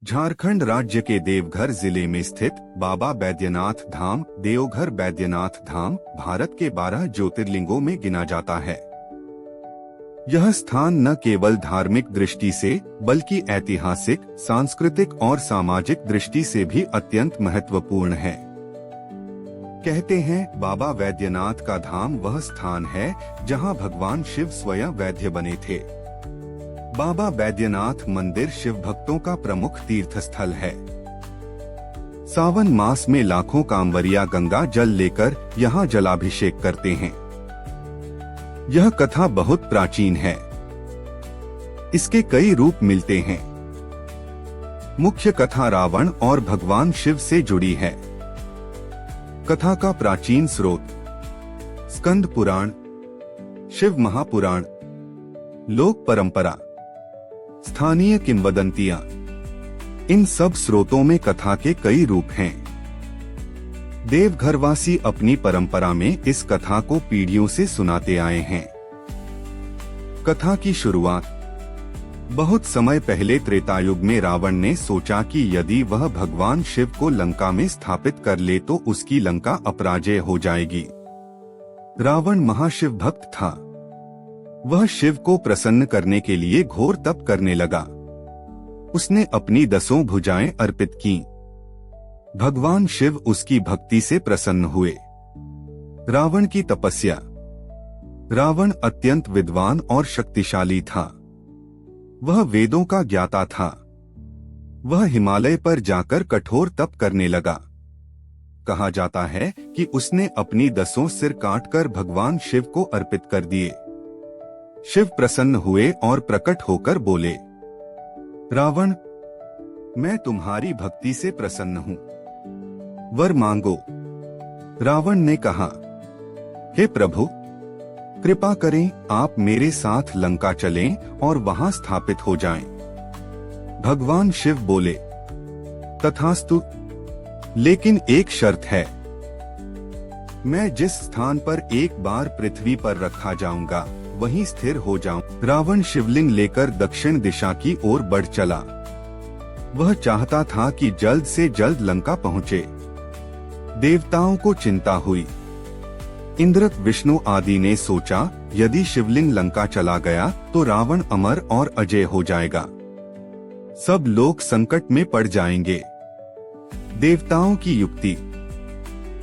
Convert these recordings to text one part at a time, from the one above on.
झारखंड राज्य के देवघर जिले में स्थित बाबा बैद्यनाथ धाम देवघर बैद्यनाथ धाम भारत के 12 ज्योतिर्लिंगों में गिना जाता है। यह स्थान न केवल धार्मिक दृष्टि से बल्कि ऐतिहासिक, सांस्कृतिक और सामाजिक दृष्टि से भी अत्यंत महत्वपूर्ण है। कहते हैं बाबा वैद्यनाथ का धाम वह स्थान है जहां भगवान शिव स्वयं वैद्य बने थे। बाबा बैद्यनाथ मंदिर शिव भक्तों का प्रमुख तीर्थ स्थल है। सावन मास में लाखों कांवरिया गंगा जल लेकर यहाँ जलाभिषेक करते हैं। यह कथा बहुत प्राचीन है। इसके कई रूप मिलते हैं। मुख्य कथा रावण और भगवान शिव से जुड़ी है। कथा का प्राचीन स्रोत स्कंद पुराण, शिव महापुराण, लोक परंपरा, स्थानीय किंवदंतियां, इन सब स्रोतों में कथा के कई रूप हैं। देवघरवासी अपनी परंपरा में इस कथा को पीढ़ियों से सुनाते आए हैं। कथा की शुरुआत बहुत समय पहले त्रेतायुग में रावण ने सोचा कि यदि वह भगवान शिव को लंका में स्थापित कर ले तो उसकी लंका अपराजय हो जाएगी। रावण महाशिव भक्त था। वह शिव को प्रसन्न करने के लिए घोर तप करने लगा। उसने अपनी 10 भुजाएं अर्पित की। भगवान शिव उसकी भक्ति से प्रसन्न हुए। रावण की तपस्या। रावण अत्यंत विद्वान और शक्तिशाली था। वह वेदों का ज्ञाता था। वह हिमालय पर जाकर कठोर तप करने लगा। कहा जाता है कि उसने अपनी 10 सिर काटकर भगवान शिव को अर्पित कर दिए। शिव प्रसन्न हुए और प्रकट होकर बोले, रावण, मैं तुम्हारी भक्ति से प्रसन्न हूँ, वर मांगो। रावण ने कहा, हे प्रभु, कृपा करें, आप मेरे साथ लंका चलें और वहां स्थापित हो जाएं। भगवान शिव बोले, तथास्तु, लेकिन एक शर्त है। मैं जिस स्थान पर एक बार पृथ्वी पर रखा जाऊंगा वहीं स्थिर हो जाऊं। रावण शिवलिंग लेकर दक्षिण दिशा की ओर बढ़ चला। वह चाहता था कि जल्द से जल्द लंका पहुंचे। देवताओं को चिंता हुई। इंद्र, विष्णु आदि ने सोचा यदि शिवलिंग लंका चला गया तो रावण अमर और अजय हो जाएगा। सब लोग संकट में पड़ जाएंगे। देवताओं की युक्ति।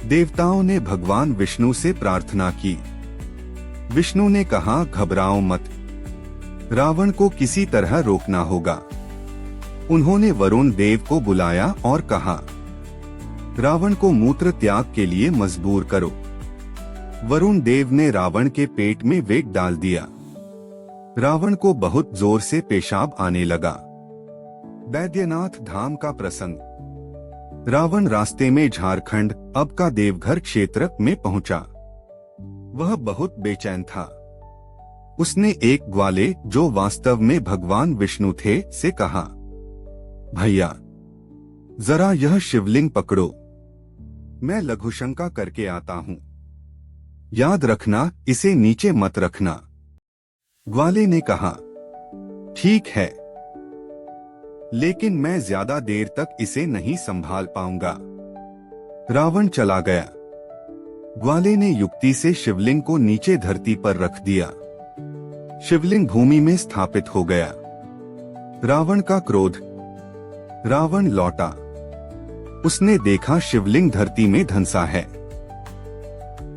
देवताओं ने भगवान विष्णु से प्रार्थना की। विष्णु ने कहा, घबराओ मत, रावण को किसी तरह रोकना होगा। उन्होंने वरुण देव को बुलाया और कहा, रावण को मूत्र त्याग के लिए मजबूर करो। वरुण देव ने रावण के पेट में वेग डाल दिया। रावण को बहुत जोर से पेशाब आने लगा। बैद्यनाथ धाम का प्रसंग। रावण रास्ते में झारखंड, अब का देवघर क्षेत्र में पहुंचा। वह बहुत बेचैन था। उसने एक ग्वाले, जो वास्तव में भगवान विष्णु थे, से कहा, भैया, जरा यह शिवलिंग पकड़ो, मैं लघुशंका करके आता हूँ। याद रखना, इसे नीचे मत रखना। ग्वाले ने कहा, ठीक है, लेकिन मैं ज्यादा देर तक इसे नहीं संभाल पाऊंगा। रावण चला गया। ग्वाले ने युक्ति से शिवलिंग को नीचे धरती पर रख दिया। शिवलिंग भूमि में स्थापित हो गया। रावण का क्रोध। रावण लौटा। उसने देखा शिवलिंग धरती में धंसा है।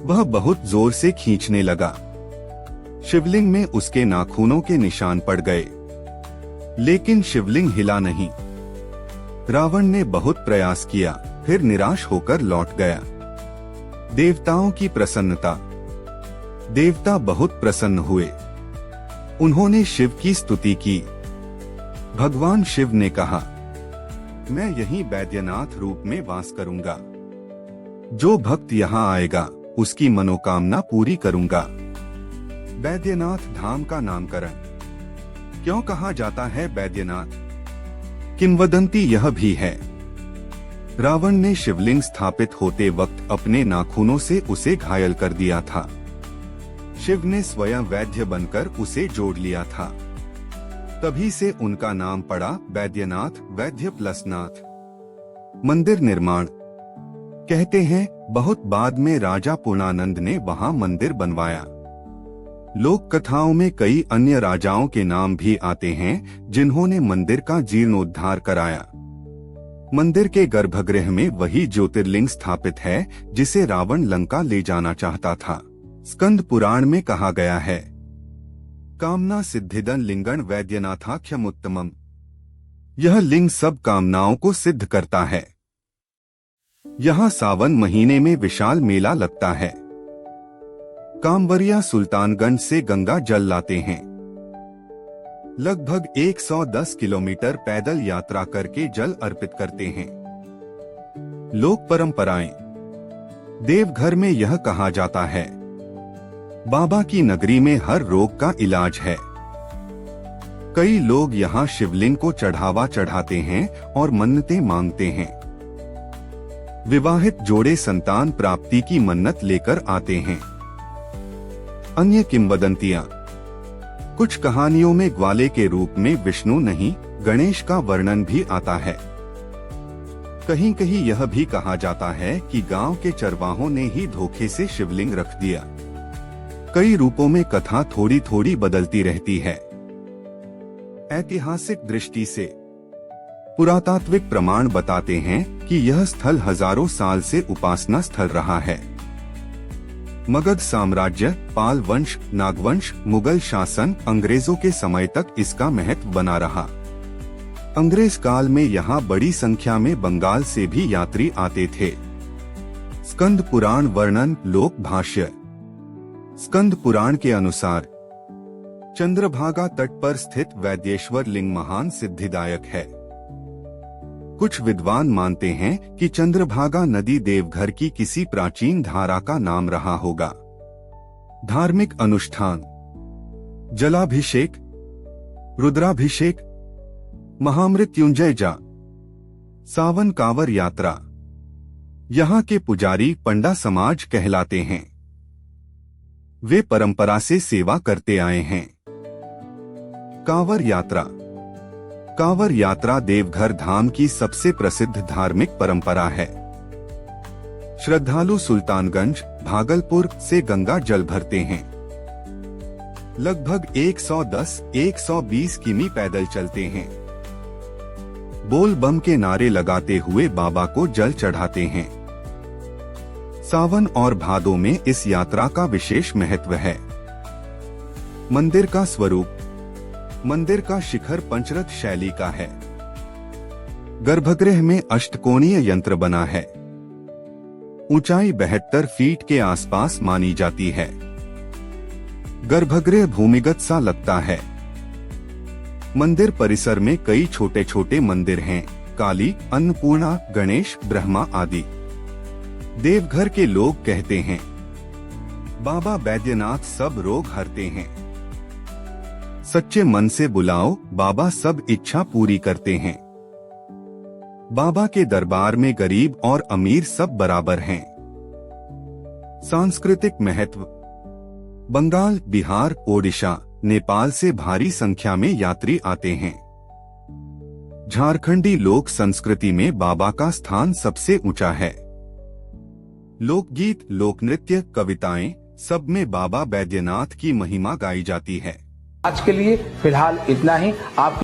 वह बहुत जोर से खींचने लगा। शिवलिंग में उसके नाखूनों के निशान पड़ गए, लेकिन शिवलिंग हिला नहीं। रावण ने बहुत प्रयास किया, फिर निराश होकर लौट गया। देवताओं की प्रसन्नता। देवता बहुत प्रसन्न हुए। उन्होंने शिव की स्तुति की। भगवान शिव ने कहा, मैं यहीं बैद्यनाथ रूप में वास करूंगा। जो भक्त यहाँ आएगा उसकी मनोकामना पूरी करूंगा। बैद्यनाथ धाम का नामकरण क्यों कहा जाता है बैद्यनाथ? किंवदंती यह भी है, रावण ने शिवलिंग स्थापित होते वक्त अपने नाखूनों से उसे घायल कर दिया था। शिव ने स्वयं वैद्य बनकर उसे जोड़ लिया था। तभी से उनका नाम पड़ा वैद्यनाथ, वैद्य प्लस नाथ। मंदिर निर्माण। कहते हैं बहुत बाद में राजा पूर्णानंद ने वहां मंदिर बनवाया। लोक कथाओं में कई अन्य राजाओं के नाम भी आते हैं जिन्होंने मंदिर का जीर्णोद्धार कराया। मंदिर के गर्भगृह में वही ज्योतिर्लिंग स्थापित है जिसे रावण लंका ले जाना चाहता था। स्कंद पुराण में कहा गया है, कामना सिद्धिदन लिंगण वैद्यनाथाख्यमुत्तमम। यह लिंग सब कामनाओं को सिद्ध करता है। यहाँ सावन महीने में विशाल मेला लगता है। कांवरिया सुल्तानगंज से गंगा जल लाते हैं। लगभग 110 किलोमीटर पैदल यात्रा करके जल अर्पित करते हैं। लोक परंपराएं। देवघर में यह कहा जाता है, बाबा की नगरी में हर रोग का इलाज है। कई लोग यहाँ शिवलिंग को चढ़ावा चढ़ाते हैं और मन्नतें मांगते हैं। विवाहित जोड़े संतान प्राप्ति की मन्नत लेकर आते हैं। अन्य किंवदंतियां। कुछ कहानियों में ग्वाले के रूप में विष्णु नहीं, गणेश का वर्णन भी आता है। कहीं कहीं यह भी कहा जाता है कि गांव के चरवाहों ने ही धोखे से शिवलिंग रख दिया। कई रूपों में कथा थोड़ी थोड़ी बदलती रहती है। ऐतिहासिक दृष्टि से पुरातात्विक प्रमाण बताते हैं कि यह स्थल हजारों साल से उपासना स्थल रहा है। मगध साम्राज्य, पाल वंश, नागवंश, मुगल शासन, अंग्रेजों के समय तक इसका महत्व बना रहा। अंग्रेज काल में यहाँ बड़ी संख्या में बंगाल से भी यात्री आते थे। स्कंद पुराण वर्णन। लोक भाष्य। स्कंद पुराण के अनुसार चंद्रभागा तट पर स्थित वैद्येश्वर लिंग महान सिद्धिदायक है। कुछ विद्वान मानते हैं कि चंद्रभागा नदी देवघर की किसी प्राचीन धारा का नाम रहा होगा। धार्मिक अनुष्ठान। जलाभिषेक, रुद्राभिषेक, महामृत्युंजय जा, सावन कांवर यात्रा। यहाँ के पुजारी पंडा समाज कहलाते हैं। वे परंपरा से सेवा करते आए हैं। कांवर यात्रा। कांवर यात्रा देवघर धाम की सबसे प्रसिद्ध धार्मिक परंपरा है। श्रद्धालु सुल्तानगंज, भागलपुर से गंगा जल भरते हैं। लगभग 110-120 किमी पैदल चलते हैं। बोल बम के नारे लगाते हुए बाबा को जल चढ़ाते हैं। सावन और भादों में इस यात्रा का विशेष महत्व है। मंदिर का स्वरूप। मंदिर का शिखर पंचरथ शैली का है। गर्भगृह में अष्टकोणीय यंत्र बना है। ऊंचाई 72 फीट के आसपास मानी जाती है। गर्भगृह भूमिगत सा लगता है। मंदिर परिसर में कई छोटे छोटे मंदिर हैं, काली, अन्नपूर्णा, गणेश, ब्रह्मा आदि। देवघर के लोग कहते हैं, बाबा बैद्यनाथ सब रोग हरते हैं। सच्चे मन से बुलाओ, बाबा सब इच्छा पूरी करते हैं। बाबा के दरबार में गरीब और अमीर सब बराबर हैं। सांस्कृतिक महत्व। बंगाल, बिहार, ओडिशा, नेपाल से भारी संख्या में यात्री आते हैं। झारखंडी लोक संस्कृति में बाबा का स्थान सबसे ऊंचा है। लोकगीत, लोकनृत्य, कविताएं सब में बाबा बैद्यनाथ की महिमा गाई जाती है। आज के लिए फिलहाल इतना ही। आपके